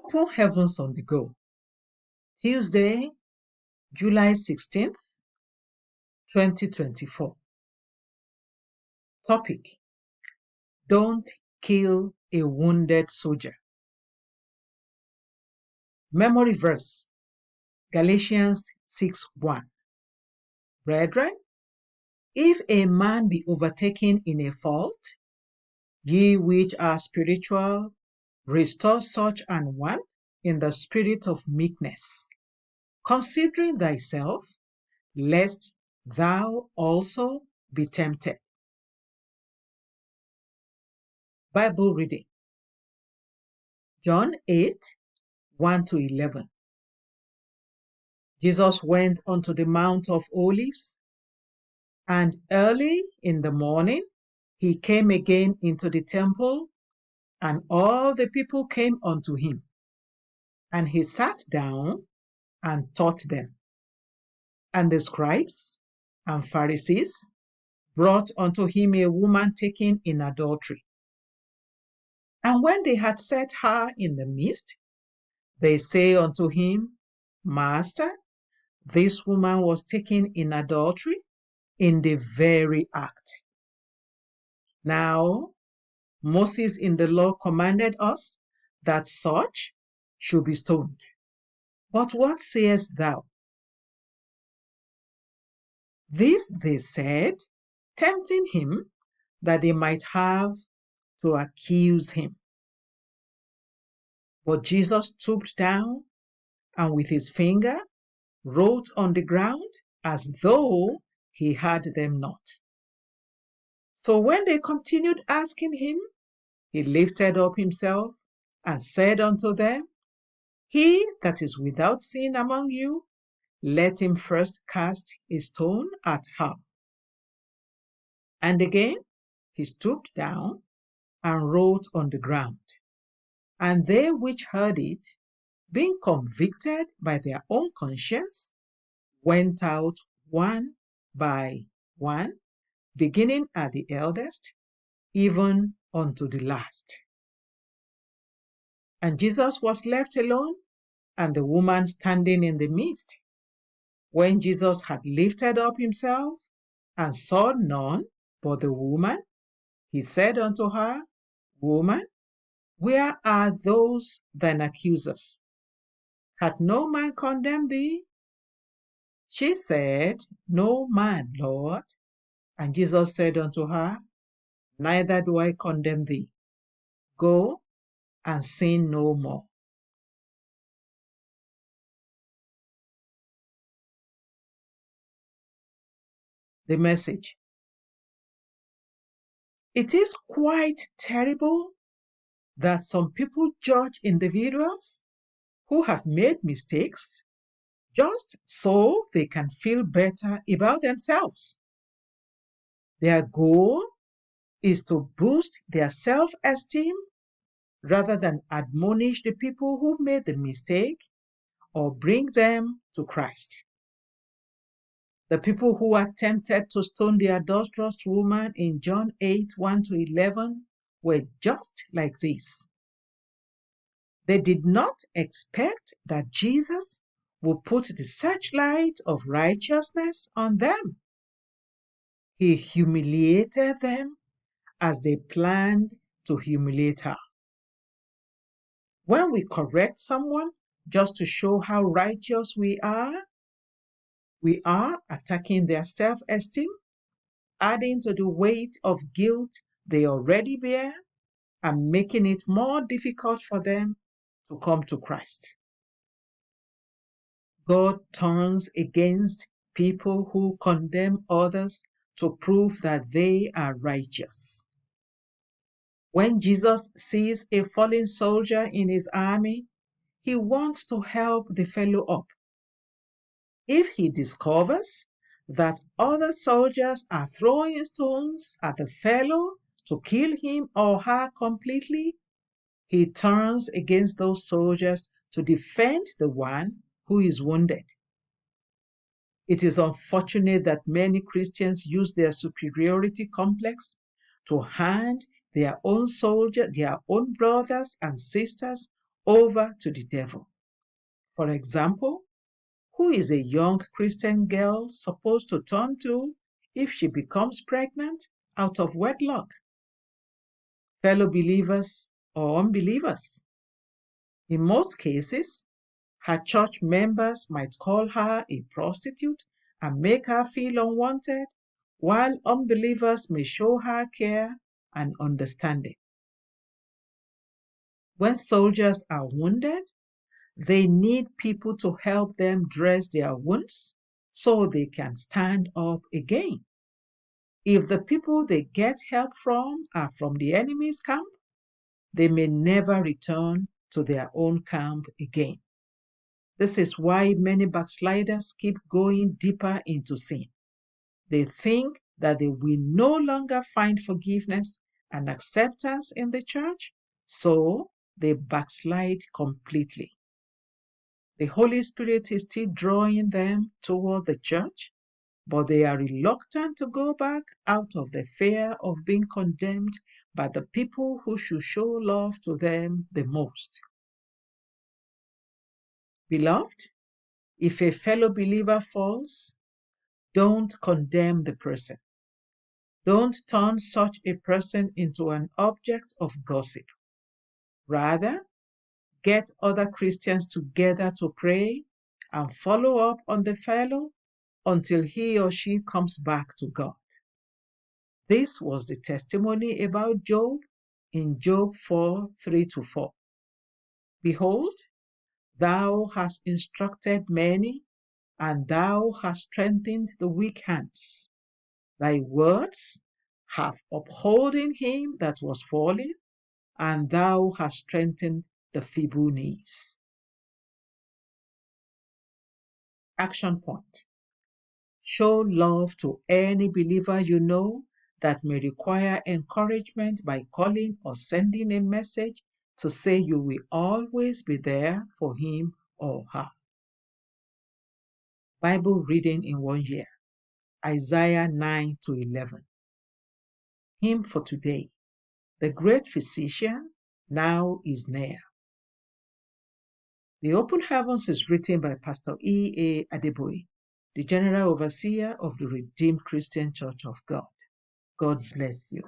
Open Heavens on the Go. Tuesday, July 16th, 2024. Topic: Don't kill a wounded soldier. Memory verse: Galatians 6:1. Brethren, if a man be overtaken in a fault, ye which are spiritual, restore such an one in the spirit of meekness, considering thyself, lest thou also be tempted. Bible reading: John 8:1-11. Jesus went unto the Mount of Olives, and early in the morning he came again into the temple, and all the people came unto him. And he sat down and taught them. And the scribes and Pharisees brought unto him a woman taken in adultery. And when they had set her in the midst, they say unto him, Master, this woman was taken in adultery in the very act. Now, Moses in the law commanded us that such should be stoned. But what sayest thou? This they said, tempting him, that they might have to accuse him. But Jesus stooped down and with his finger wrote on the ground as though he had them not. So when they continued asking him, he lifted up himself and said unto them, He that is without sin among you, let him first cast a stone at her. And again he stooped down and wrote on the ground. And they which heard it, being convicted by their own conscience, went out one by one, beginning at the eldest, even unto the last. And Jesus was left alone, and the woman standing in the midst. When Jesus had lifted up himself, and saw none but the woman, he said unto her, Woman, where are those thine accusers? Hath no man condemned thee? She said, No man, Lord. And Jesus said unto her, Neither do I condemn thee. Go and sin no more. The Message: It is quite terrible that some people judge individuals who have made mistakes just so they can feel better about themselves. Their goal is to boost their self-esteem rather than admonish the people who made the mistake or bring them to Christ. The people who attempted to stone the adulterous woman in John 8:1-11 were just like this. They did not expect that Jesus would put the searchlight of righteousness on them. He humiliated them as they planned to humiliate her. When we correct someone just to show how righteous we are attacking their self-esteem, adding to the weight of guilt they already bear, and making it more difficult for them to come to Christ. God turns against people who condemn others to prove that they are righteous. When Jesus sees a fallen soldier in his army, he wants to help the fellow up. If he discovers that other soldiers are throwing stones at the fellow to kill him or her completely, he turns against those soldiers to defend the one who is wounded. It is unfortunate that many Christians use their superiority complex to hand their own brothers and sisters over to the devil. For example, who is a young Christian girl supposed to turn to if she becomes pregnant out of wedlock? Fellow believers or unbelievers? In most cases, her church members might call her a prostitute and make her feel unwanted, while unbelievers may show her care and understanding. When soldiers are wounded, they need people to help them dress their wounds so they can stand up again. If the people they get help from are from the enemy's camp, they may never return to their own camp again. This is why many backsliders keep going deeper into sin. They think that they will no longer find forgiveness and acceptance in the church, so they backslide completely. The Holy Spirit is still drawing them toward the church, but they are reluctant to go back out of the fear of being condemned by the people who should show love to them the most. Beloved, if a fellow believer falls, don't condemn the person. Don't turn such a person into an object of gossip. Rather, get other Christians together to pray and follow up on the fellow until he or she comes back to God. This was the testimony about Job in Job 4:3-4. Behold, thou hast instructed many, and thou hast strengthened the weak hands. Thy words have upholden him that was fallen, and thou hast strengthened the feeble knees. Action point. Show love to any believer you know that may require encouragement by calling or sending a message to say you will always be there for him or her. Bible reading in 1 year. Isaiah 9-11. Hymn for today. The great physician now is near. The Open Heavens is written by Pastor E. A. Adeboye, the General Overseer of the Redeemed Christian Church of God. God bless you.